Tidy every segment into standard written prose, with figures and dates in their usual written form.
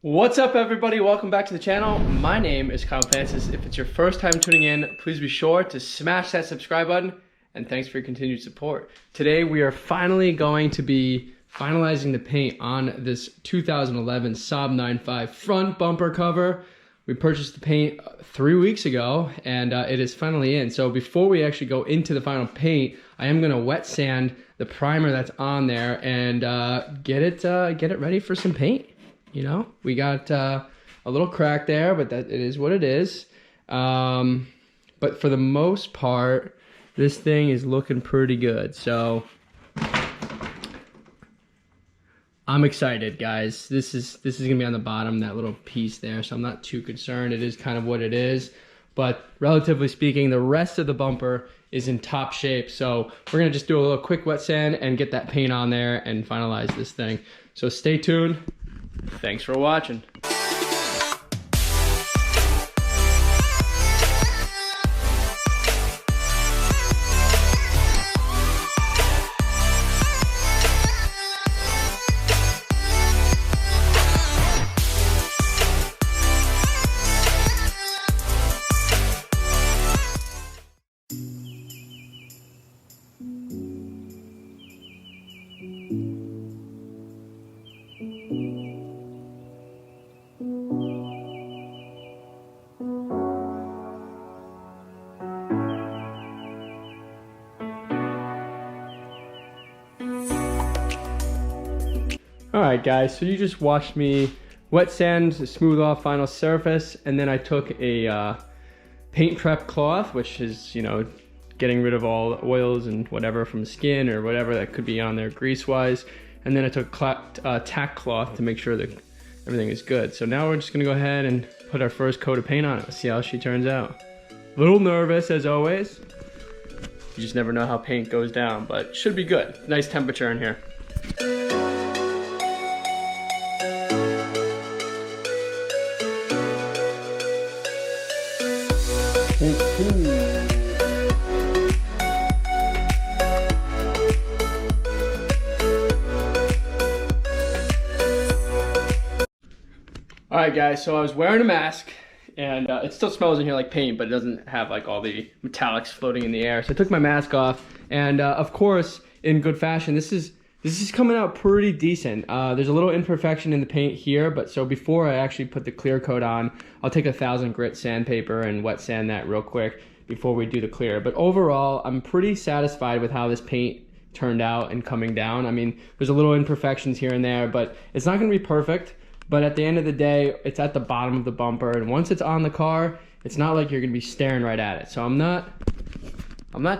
What's up, everybody? Welcome back to the channel. My name is Pancis. If it's your first time tuning in, please be sure to smash that subscribe button, and thanks for your continued support. Today we are finally going to be finalizing the paint on this 2011 Saab 9.5 front bumper cover. We purchased the paint 3 weeks ago, and it is finally in. So before we actually go into the final paint, I am going to wet sand the primer that's on there and get it ready for some paint. You know, we got a little crack there, but it is what it is. But for the most part, this thing is looking pretty good. So I'm excited, guys. This is gonna be on the bottom, that little piece there. So I'm not too concerned. It is kind of what it is. But relatively speaking, the rest of the bumper is in top shape. So we're gonna just do a little quick wet sand and get that paint on there and finalize this thing. So stay tuned. Thanks for watching. Alright guys, so you just watched me wet sand to smooth off final surface, and then I took a paint prep cloth, which is, you know, getting rid of all the oils and whatever from skin or whatever that could be on there grease wise, and then I took tack cloth to make sure that everything is good. So now we're just gonna go ahead and put our first coat of paint on it. Let's see how she turns out. A little nervous as always. You just never know how paint goes down, but should be good. Nice temperature in here. Alright guys, so I was wearing a mask, and it still smells in here like paint, but it doesn't have like all the metallics floating in the air. So I took my mask off, and of course, in good fashion, this is coming out pretty decent. There's a little imperfection in the paint here, but so before I actually put the clear coat on, I'll take 1000 grit sandpaper and wet sand that real quick before we do the clear. But overall, I'm pretty satisfied with how this paint turned out and coming down. I mean, there's a little imperfections here and there, but it's not gonna be perfect. But at the end of the day, it's at the bottom of the bumper, and once it's on the car, it's not like you're gonna be staring right at it. So I'm not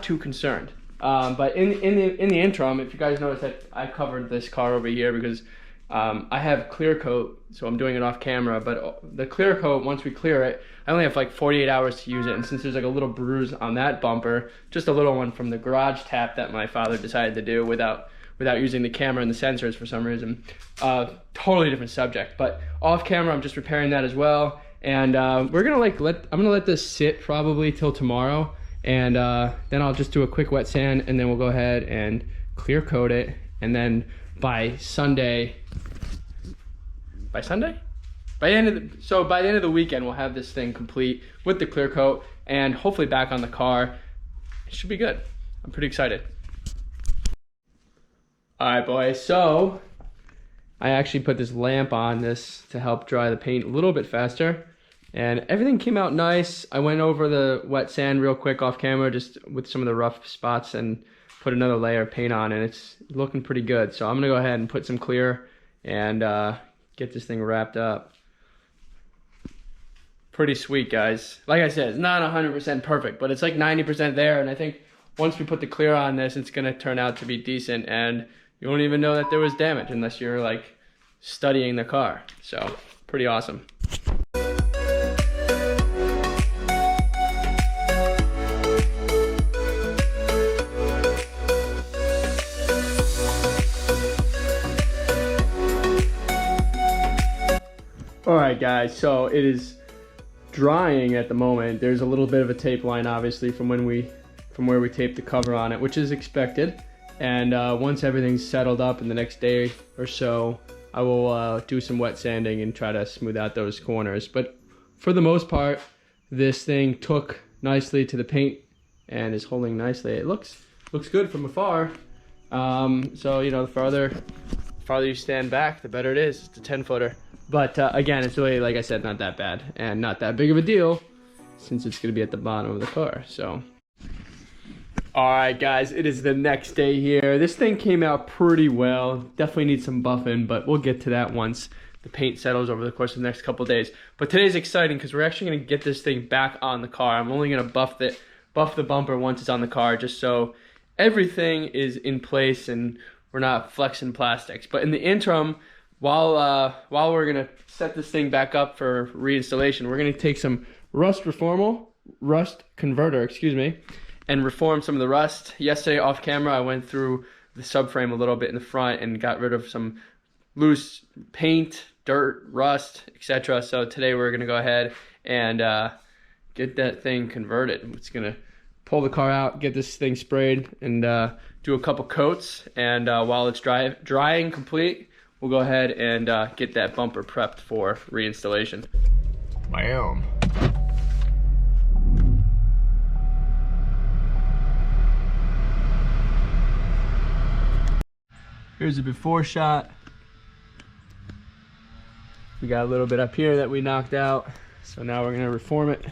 too concerned. But in the interim, if you guys notice that I covered this car over here because I have clear coat, so I'm doing it off camera. But the clear coat, once we clear it, I only have like 48 hours to use it. And since there's like a little bruise on that bumper, just a little one from the garage tap that my father decided to do without using the camera and the sensors for some reason. Totally different subject. But off camera, I'm just repairing that as well. And we're gonna I'm gonna let this sit probably till tomorrow. And then I'll just do a quick wet sand, and then we'll go ahead and clear coat it. And then by Sunday? By the end of the weekend, we'll have this thing complete with the clear coat and hopefully back on the car. It should be good. I'm pretty excited. All right, boys, so I actually put this lamp on this to help dry the paint a little bit faster, and everything came out nice. I went over the wet sand real quick off camera just with some of the rough spots and put another layer of paint on, and it's looking pretty good. So I'm gonna go ahead and put some clear and get this thing wrapped up. Pretty sweet, guys. Like I said, it's not 100% perfect, but it's like 90% there, and I think once we put the clear on this, it's gonna turn out to be decent, and you won't even know that there was damage unless you're like studying the car. So pretty awesome. All right guys, so it is drying at the moment. There's a little bit of a tape line obviously from where we taped the cover on it, which is expected. And once everything's settled up in the next day or so, I will do some wet sanding and try to smooth out those corners. But for the most part, this thing took nicely to the paint and is holding nicely. It looks good from afar. So you know, the farther you stand back, the better it is. It's a 10-footer. But again, it's really, like I said, not that bad and not that big of a deal since it's gonna be at the bottom of the car. So all right, guys, it is the next day here. This thing came out pretty well. Definitely needs some buffing, but we'll get to that once the paint settles over the course of the next couple of days. But today's exciting because we're actually going to get this thing back on the car. I'm only going to buff the bumper once it's on the car, just so everything is in place and we're not flexing plastics. But in the interim, while we're going to set this thing back up for reinstallation, we're going to take some rust converter, excuse me, and reform some of the rust. Yesterday off camera, I went through the subframe a little bit in the front and got rid of some loose paint, dirt, rust, etc. So today we're gonna go ahead and get that thing converted. It's gonna pull the car out, get this thing sprayed, and do a couple coats. And while it's drying complete, we'll go ahead and get that bumper prepped for reinstallation. Bam. Here's a before shot. We got a little bit up here that we knocked out, so now we're gonna reform it.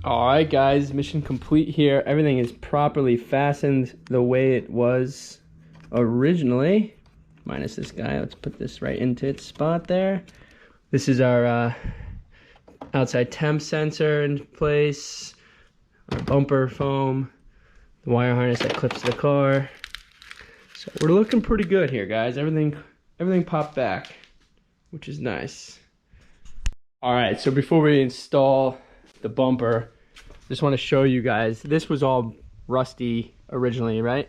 Alright guys, mission complete here. Everything is properly fastened the way it was originally. Minus this guy. Let's put this right into its spot there. This is our outside temp sensor in place. Our bumper foam. The wire harness that clips to the car. So we're looking pretty good here, guys. Everything popped back, which is nice. Alright, so before we install the bumper, just want to show you guys, this was all rusty originally, right?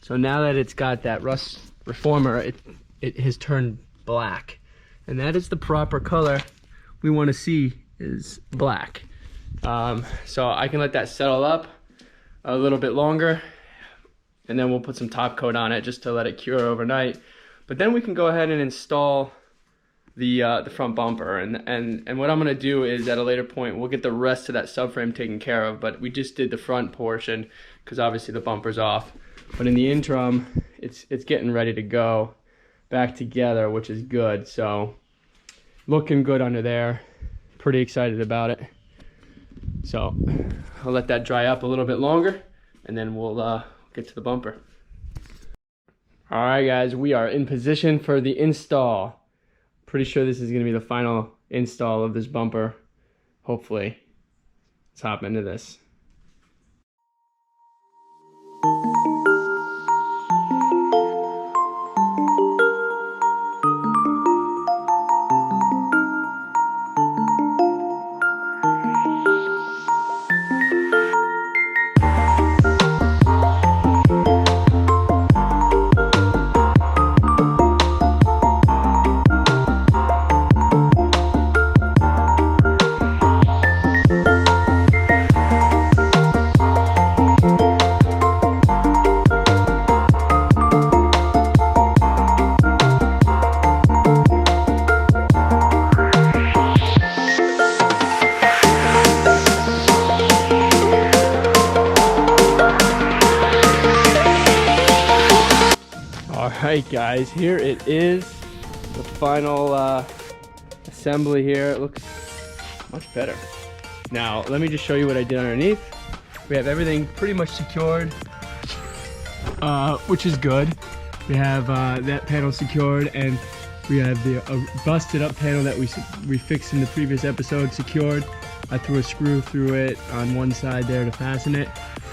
So now that it's got that rust reformer, it has turned black, and that is the proper color we want to see, is black. So I can let that settle up a little bit longer, and then we'll put some top coat on it just to let it cure overnight. But then we can go ahead and install the front bumper, and what I'm gonna do is at a later point we'll get the rest of that subframe taken care of, but we just did the front portion because obviously the bumper's off. But in the interim, it's getting ready to go back together, which is good. So looking good under there, pretty excited about it. So I'll let that dry up a little bit longer and then we'll get to the bumper. All right guys, we are in position for the install. Pretty sure this is going to be the final install of this bumper, hopefully. Let's hop into this. Alright guys, here it is. The final assembly here. It looks much better. Now, let me just show you what I did underneath. We have everything pretty much secured, which is good. We have that panel secured, and we have the busted up panel that we fixed in the previous episode secured. I threw a screw through it on one side there to fasten it.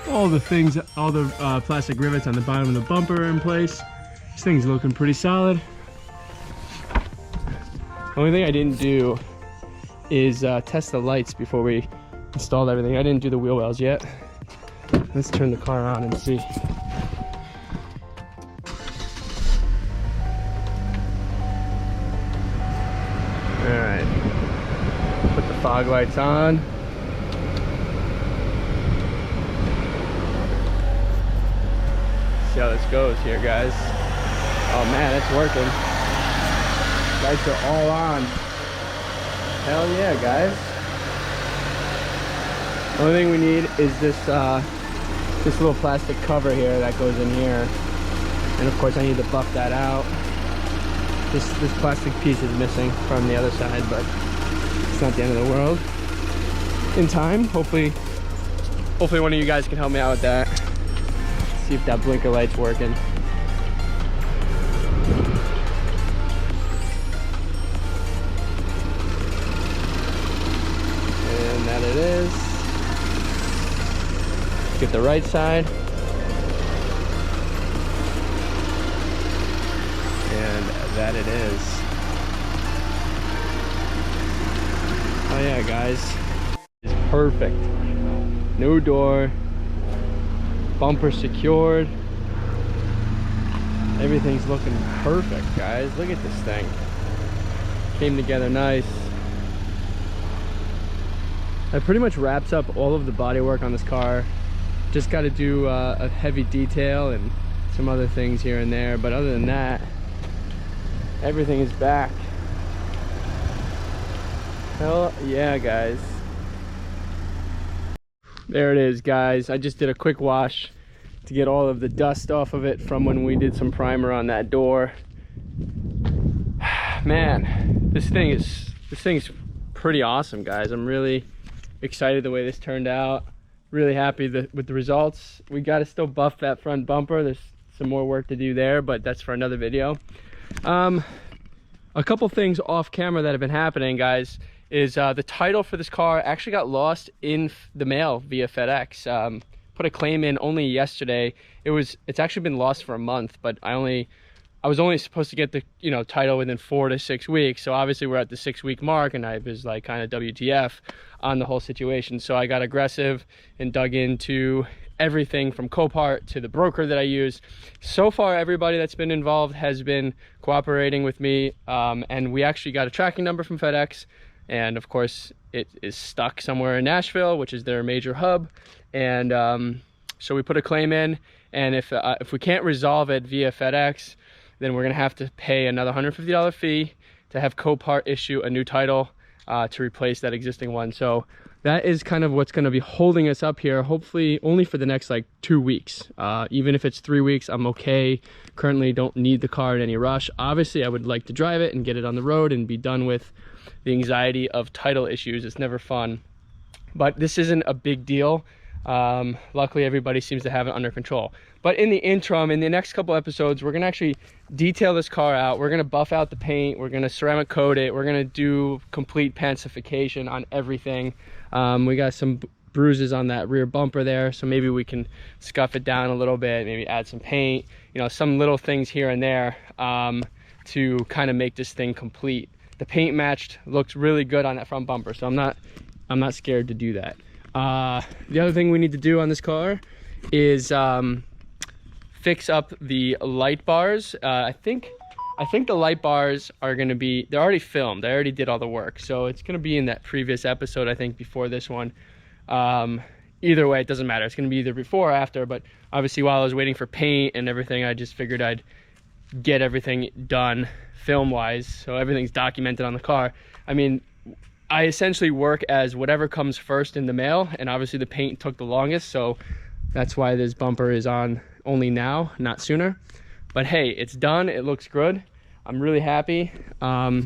All the things, all the plastic rivets on the bottom of the bumper are in place. This thing's looking pretty solid. The only thing I didn't do is test the lights before we installed everything. I didn't do the wheel wells yet. Let's turn the car on and see. Alright, put the fog lights on. See how this goes here, guys. Oh man, it's working. Lights are all on. Hell yeah, guys. The only thing we need is this little plastic cover here that goes in here. And of course I need to buff that out. This plastic piece is missing from the other side, but it's not the end of the world. In time, hopefully one of you guys can help me out with that. See if that blinker light's working. And that it is. Get the right side. And that it is. Oh yeah, guys. It's perfect. No door. Bumper secured. Everything's looking perfect, guys. Look at this thing. Came together nice. That pretty much wraps up all of the bodywork on this car. Just got to do a heavy detail and some other things here and there, but other than that, everything is back. Hell yeah, guys. There it is, guys. I just did a quick wash to get all of the dust off of it from when we did some primer on that door. Man, this thing's pretty awesome, guys. I'm really excited the way this turned out. Really happy with the results. We got to still buff that front bumper. There's some more work to do there, but that's for another video. A couple things off camera that have been happening, guys, is the title for this car actually got lost in the mail via FedEx. Put a claim in only yesterday. It's actually been lost for a month, but I was only supposed to get the title within 4 to 6 weeks. So obviously we're at the 6-week mark, and I was like kind of WTF on the whole situation. So I got aggressive and dug into everything from Copart to the broker that I use. So far, everybody that's been involved has been cooperating with me, and we actually got a tracking number from FedEx, and of course it is stuck somewhere in Nashville, which is their major hub. And so we put a claim in, and if we can't resolve it via FedEx, then we're gonna have to pay another $150 fee to have Copart issue a new title to replace that existing one. So that is kind of what's going to be holding us up here, hopefully only for the next like 2 weeks. Even if it's 3 weeks, I'm okay. Currently don't need the car in any rush. Obviously I would like to drive it and get it on the road and be done with the anxiety of title issues. It's never fun, but this isn't a big deal. Luckily everybody seems to have it under control. But in the interim, in the next couple episodes, we're gonna actually detail this car out. We're gonna buff out the paint, we're gonna ceramic coat it, we're gonna do complete pancification on everything. We got some bruises on that rear bumper there, so maybe we can scuff it down a little bit, maybe add some paint, some little things here and there to kind of make this thing complete. The paint matched, looked really good on that front bumper, so I'm not scared to do that. The other thing we need to do on this car is fix up the light bars. I think the light bars are going to be, they're already filmed. I already did all the work, so it's going to be in that previous episode, I think, before this one. Either way, it doesn't matter. It's going to be either before or after, but obviously while I was waiting for paint and everything, I just figured I'd get everything done film wise, so everything's documented on the car. I mean, I essentially work as whatever comes first in the mail, and obviously the paint took the longest, so that's why this bumper is on only now, not sooner. But hey, it's done. It looks good. I'm really happy. A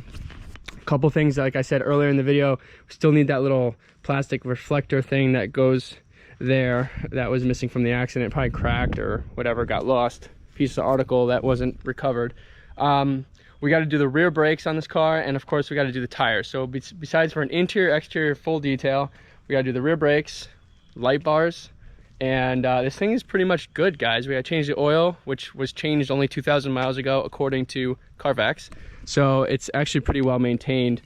couple things, like I said earlier in the video, we still need that little plastic reflector thing that goes there that was missing from the accident. It probably cracked or whatever, got lost. Piece of article that wasn't recovered. We got to do the rear brakes on this car, and of course we got to do the tires. So besides for an interior exterior full detail, we got to do the rear brakes, light bars, and this thing is pretty much good, guys. We got to change the oil, which was changed only 2,000 miles ago according to Carfax. So it's actually pretty well maintained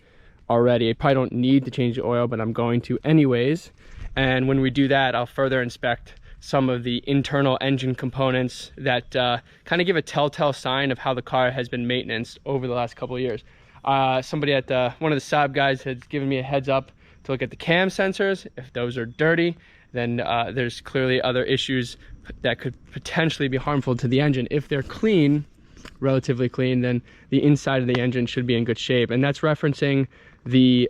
already. I probably don't need to change the oil, but I'm going to anyways. And when we do that, I'll further inspect some of the internal engine components that kind of give a telltale sign of how the car has been maintained over the last couple of years. Somebody at one of the Saab guys had given me a heads up to look at the cam sensors. If those are dirty, then there's clearly other issues that could potentially be harmful to the engine. If they're clean, relatively clean, then the inside of the engine should be in good shape. And that's referencing the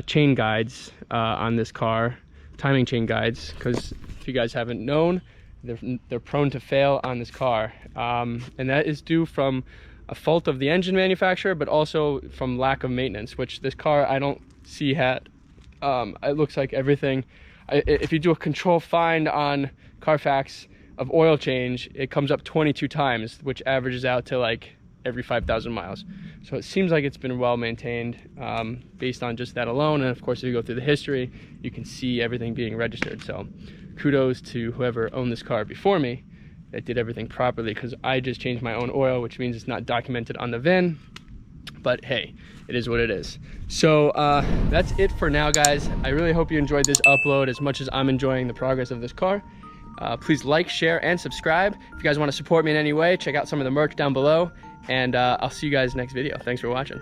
chain guides on this car, timing chain guides, because if you guys haven't known, they're prone to fail on this car, and that is due from a fault of the engine manufacturer, but also from lack of maintenance, which this car I don't see had. It looks like everything, if you do a control find on Carfax of oil change, it comes up 22 times, which averages out to like every 5,000 miles. So it seems like it's been well maintained based on just that alone. And of course, if you go through the history, you can see everything being registered. So kudos to whoever owned this car before me that did everything properly, because I just changed my own oil, which means it's not documented on the VIN. But hey, it is what it is. So that's it for now, guys. I really hope you enjoyed this upload as much as I'm enjoying the progress of this car. Please like, share, and subscribe. If you guys want to support me in any way, check out some of the merch down below. And I'll see you guys next video. Thanks for watching.